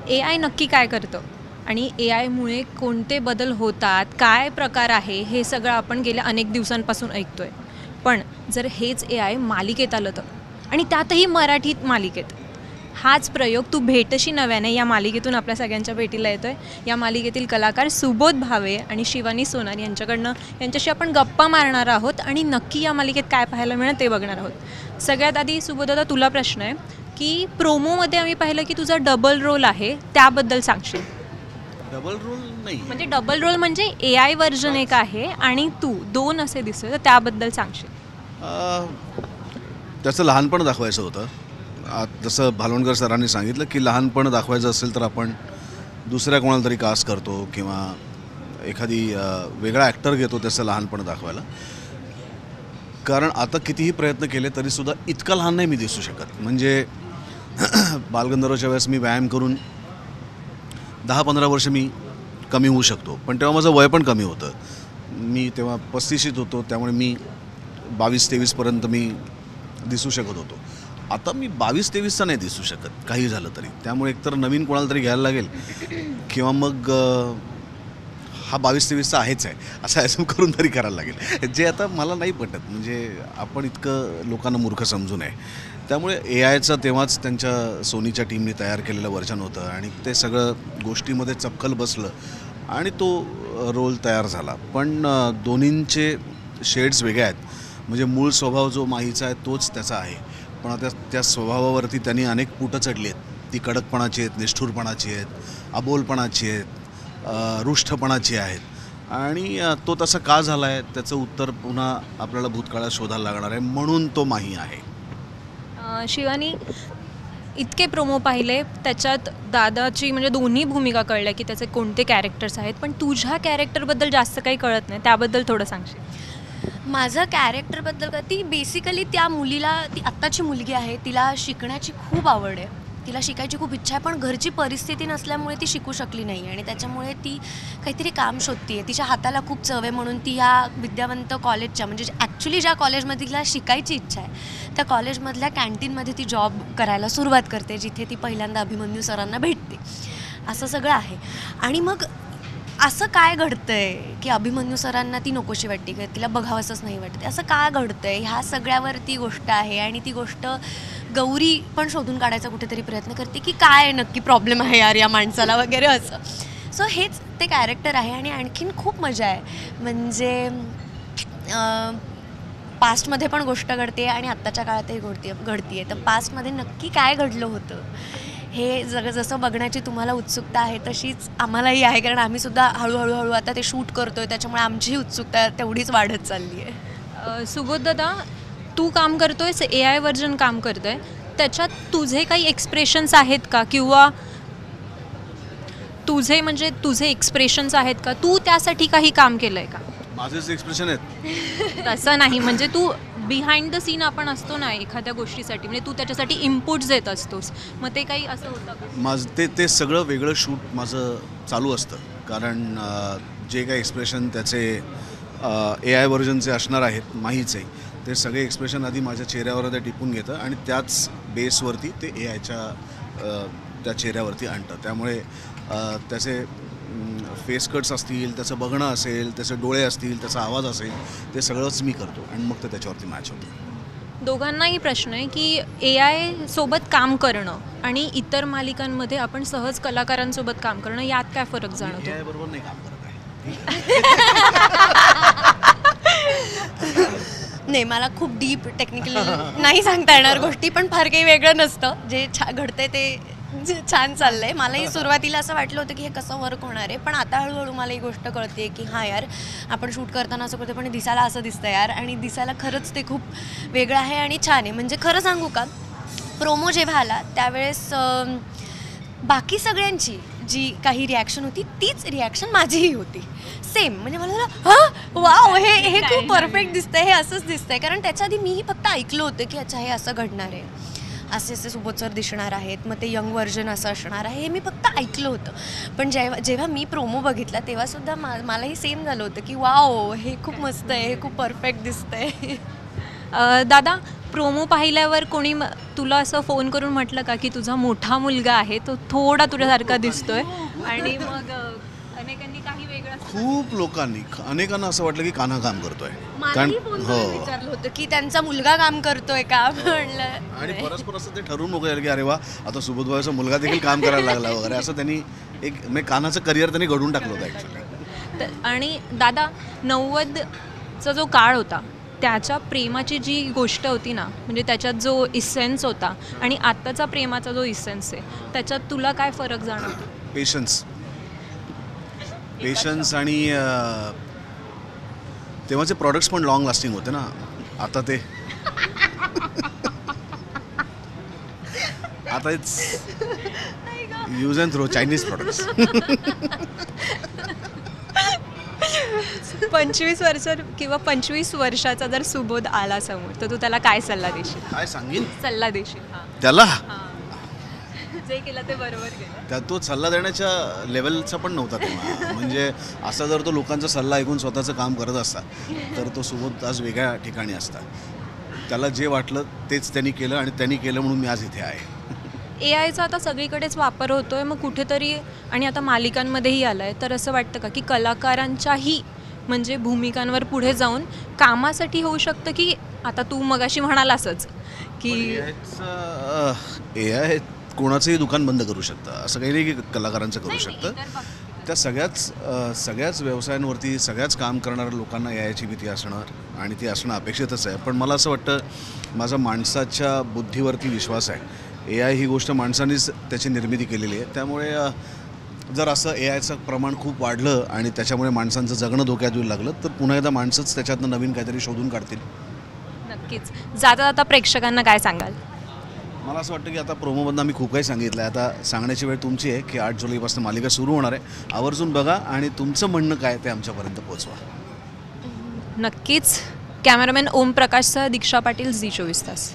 AI नक्की काय करतं आणि AIमुळे कोणते बदल होतात, काय प्रकार आहे, हे सगळं आपण गेल्या अनेक दिवसांपासून ऐकतोय. पण जर हेच AI मालिकेत आलं तर, आणि त्यातही मराठीत मालिकेत, हाच प्रयोग तू भेटशी नव्याने या मालिकेतून आपल्या सगळ्यांच्या भेटीला येतोय. या मालिकेतील कलाकार सुबोध भावे आणि शिवानी सोनार यांच्याशी आपण गप्पा मारणार आहोत आणि नक्की या मालिकेत काय पाहायला मिळेल ते बघणार आहोत. सगळ्यात आधी सुबोध, आता तुला प्रश्न आहे की प्रोमोमध्ये आम्ही पाहिलं की तुझा डबल रोल आहे, त्याबद्दल सांगशील? डबल रोल नाही म्हणजे डबल रोल म्हणजे AI व्हर्जन एक आहे आणि तू दोन असे दिसतोय, तर त्याबद्दल सांगशील? त्याचं लहानपण दाखवायचं होतं. जसं भालवणकर सरांनी सांगितलं की लहानपण दाखवायचं असेल तर आपण दुसऱ्या कोणाला तरी कास्ट करतो किंवा एखादी वेगळा ॲक्टर घेतो त्याचं लहानपण दाखवायला. कारण आता कितीही प्रयत्न केले तरीसुद्धा इतका लहान नाही मी दिसू शकत. म्हणजे बालगंधर्वच्या वेळेस मी व्यायाम करून 10-15 वर्ष मी कमी होऊ शकतो, पण तेव्हा माझं वय पण कमी होतं. मी तेव्हा 35शीत होतो, त्यामुळे मी 22-23पर्यंत मी दिसू शकत होतो. आता मी 22-23चा नाही दिसू शकत काही झालं तरी. त्यामुळे एकतर नवीन कोणाला तरी घ्यायला लागेल किंवा मग हा 22-23चा आहेच आहे असं ॲझ्युम करून तरी करायला लागेल, जे आता मला नाही पटत. म्हणजे आपण इतकं लोकांना मूर्ख समजू नये. त्यामुळे AIचं तेव्हाच त्यांच्या सोनीच्या टीमने तयार केलेलं व्हर्जन होतं आणि ते सगळं गोष्टीमध्ये चपखल बसलं आणि तो रोल तयार झाला. पण दोन्हींचे शेड्स वेगळे आहेत. म्हणजे मूळ स्वभाव जो माहीचा आहे तोच त्याचा आहे, पण आता त्या स्वभावावरती त्यांनी अनेक पुटं चढली आहेत. ती कडकपणाची आहेत, निष्ठुरपणाची आहेत, अबोलपणाची आहेत, रुष्ठपणाची आहेत. आणि तो तसा का झाला आहे त्याचं उत्तर पुन्हा आपल्याला भूतकाळात शोधायला लागणार आहे, म्हणून तो माही आहे. शिवानी, इतके प्रोमो पाहिले, त्याच्यात दादाची म्हणजे दोन्ही भूमिका कळल्या की त्याचे कोणते कॅरेक्टर्स आहेत, पण तुझ्या कॅरेक्टरबद्दल जास्त काही कळत नाही, त्याबद्दल थोडं सांगशील? माझं कॅरेक्टरबद्दल का, ती बेसिकली त्या मुलीला, ती आत्ताची मुलगी आहे, तिला शिकण्याची खूप आवड आहे, तिला शिकायची खूप इच्छा आहे, पण घरची परिस्थिती नसल्यामुळे ती शिकू शकली नाही आणि त्याच्यामुळे ती काहीतरी काम शोधते आहे. तिच्या हाताला खूप चव आहे म्हणून ती ह्या विद्यावंत कॉलेजच्या, म्हणजे ॲक्च्युली ज्या कॉलेजमध्ये तिला शिकायची इच्छा आहे त्या कॉलेजमधल्या कॅन्टीनमध्ये ती जॉब करायला सुरुवात करते, जिथे ती पहिल्यांदा अभिमन्यू सरांना भेटते. असं सगळं आहे. आणि मग असं काय घडतंय की अभिमन्यू सरांना ती नकोशी वाटते की तिला बघावंसंच नाही वाटते, असं का घडतंय, ह्या सगळ्यावर ती गोष्ट आहे. आणि ती गोष्ट गौरी पण शोधून काढायचा कुठेतरी प्रयत्न करते की काय नक्की प्रॉब्लेम आहे यार या माणसाला वगैरे असं. सो हेच ते कॅरेक्टर आहे. आणि आणखीन खूप मजा आहे. म्हणजे पास्टमध्ये पण गोष्ट घडते आणि आत्ताच्या काळातही घडते आहे. तर पास्टमध्ये नक्की काय घडलं होतं हे जसं बघण्याची तुम्हाला उत्सुकता आहे तशीच आम्हालाही आहे, कारण आम्हीसुद्धा हळूहळू आता ते शूट करतो आहे, त्याच्यामुळे आमचीही उत्सुकता तेवढीच वाढत चालली आहे. सुबोध दादा, तू काम करतोयस, AI व्हर्जन काम करतोय, त्याच्यात तुझे काही एक्सप्रेशन्स आहेत का, किंवा तुझे एक्सप्रेशन्स आहेत का, तू त्यासाठी काही काम केलं आहे का? माझेच एक्सप्रेशन आहेत तसं नाही, म्हणजे तू बिहाइंड द सीन आपण असतो ना एखाद्या गोष्टीसाठी, म्हणजे तू त्याच्यासाठी इनपुट्स देत असतोस, मग ते काही असं होतं का? माझं ते सगळं वेगळं शूट माझं चालू असतं. कारण जे काही एक्सप्रेशन त्याचे AI व्हर्जनचे असणार आहेत माहीचे, ते सगळे एक्सप्रेशन आधी माझ्या चेहऱ्यावर ते टिपून घेतं आणि त्याच बेसवरती ते AIच्या त्या चेहऱ्यावरती आणतं. त्यामुळे त्याचे फेस कट्स असतील, त्याचं बघणं असेल, त्याचे डोळे असतील, त्याचा आवाज असेल, ते सगळंच मी करतो आणि मग ते त्याच्यावरती मॅच होतं. दोघांनाही प्रश्न आहे की AI सोबत काम करणं आणि इतर मालिकांमध्ये आपण सहज कलाकारांसोबत काम करणं, यात काय फरक जाणवतो? AI बरोबर नाही काम करत आहे. नाही, मला खूप डीप टेक्निकल नाही सांगता येणार गोष्टी, पण फार काही वेगळं नसतं. जे घडतंय ते छान चाललंय. मलाही सुरुवातीला असं वाटलं होतं की हे कसं वर्क होणार आहे, पण आता हळूहळू मला ही गोष्ट कळते की हां यार, आपण शूट करताना असं करतो पण दिसायला असं दिसतं यार, आणि दिसायला खरंच ते खूप वेगळं आहे आणि छान आहे. म्हणजे खरं सांगू का, प्रोमो जेव्हा आला त्यावेळेस बाकी सगळ्यांची जी काही रिॲक्शन होती तीच रिॲक्शन माझीही होती, सेम. म्हणजे मला झालं हां वाव, हे खूप परफेक्ट दिसतंय, हे असंच दिसतंय. कारण त्याच्या आधी मीही फक्त ऐकलं होतं की अच्छा हे असं घडणार आहे, असे सुबोध सर दिसणार आहेत, मग ते यंग व्हर्जन असं असणार आहे, हे मी फक्त ऐकलं होतं. पण जेव्हा मी प्रोमो बघितला तेव्हासुद्धा मलाही सेम झालं होतं की वाव, हे खूप मस्त आहे, हे खूप परफेक्ट दिसतंय. दादा, प्रोमो पाहिल्यावर कोणी तुला असं फोन करून म्हटलं का की तुझा मोठा मुलगा आहे तो थोडा तुझ्यासारखा दिसतोय आणि मग अनेकांनी काही वेगळं खूप लोकांनी अनेकांना असं वाटलं की कान्हा काम करतोय मलाही फोन करून विचारलं होतं की त्यांचा मुलगा काम करतोय का म्हणलं. आणि परस्पर असं ते ठरवून मोकळे की अरे वा आता सुबोधभाईचा मुलगा देखील काम करायला लागला वगैरे असं त्यांनी एक म्हणजे कान्हाचं करिअर त्यांनी घडवून टाकलं होतं ॲक्च्युली. आणि दादा 90चा जो काळ होता त्याच्या प्रेमाची जी गोष्ट होती ना, म्हणजे त्याच्यात जो इसेन्स होता आणि आत्ताचा प्रेमाचा जो इसेन्स आहे त्याच्यात तुला काय फरक जाणवतो? पेशन्स आणि तेव्हाचे प्रॉडक्ट्स पण लॉंग लास्टिंग होते ना. आता ते आता use and throw Chinese products. 25 वर्ष किंवा 25 वर्षाचा जर सुबोध आला समोर तर तू त्याला काय सल्ला देशील? काय सांगेन सल्ला देशील? त्याला जे केलं ते बरोबर केलं. त्या तो सल्ला देण्याच्या लेवलचा पण नव्हता तेव्हा. म्हणजे असा जर तो लोकांचा सल्ला ऐकून स्वतःचं काम करत असता तर तो सुबोध आज वेगळ्या ठिकाणी असता. त्याला जे वाटलं तेच त्यांनी केलं आणि त्यांनी केलं म्हणून मी आज इथे आहे. AIचा आता सगळीकडेच वापर होतोय, मग कुठेतरी आणि आता मालिकांमध्येही आलाय, तर असं वाटतं का की कलाकारांच्याही म्हणजे भूमिकांवर पुढे जाऊन कामासाठी होऊ शकतं की आता तू मगाशी म्हणालासच की AI कोणाचंही दुकान बंद करू शकतं असं काही नाही की कलाकारांचं करू शकतं. त्या सगळ्याच व्यवसायांवरती सगळ्याच काम करणाऱ्या लोकांना याची भीती असणार आणि ती असणं अपेक्षितच आहे. पण मला असं वाटतं माझा माणसाच्या बुद्धीवरती विश्वास आहे. AI ही गोष्ट माणसानेच त्याची निर्मिती केलेली आहे. त्यामुळे जर असं AIचं प्रमाण खूप वाढलं आणि त्याच्यामुळे माणसांचं जगणं धोक्यात येऊ लागलं तर पुन्हा एकदा माणसंच त्याच्यातनं नवीन काहीतरी शोधून काढतील. नक्कीच. जाता जाता प्रेक्षकांना काय सांगाल? मला असं वाटतं की आता प्रोमोमधनं आम्ही खूप काही सांगितलं आहे. आता सांगण्याची वेळ तुमची आहे की 8 जुलैपासून मालिका सुरू होणार आहे. आवर्जून बघा आणि तुमचं म्हणणं काय ते आमच्यापर्यंत पोचवा. नक्कीच. कॅमेरामॅन ओम प्रकाशसह दीक्षा पाटील, झी 24 तास.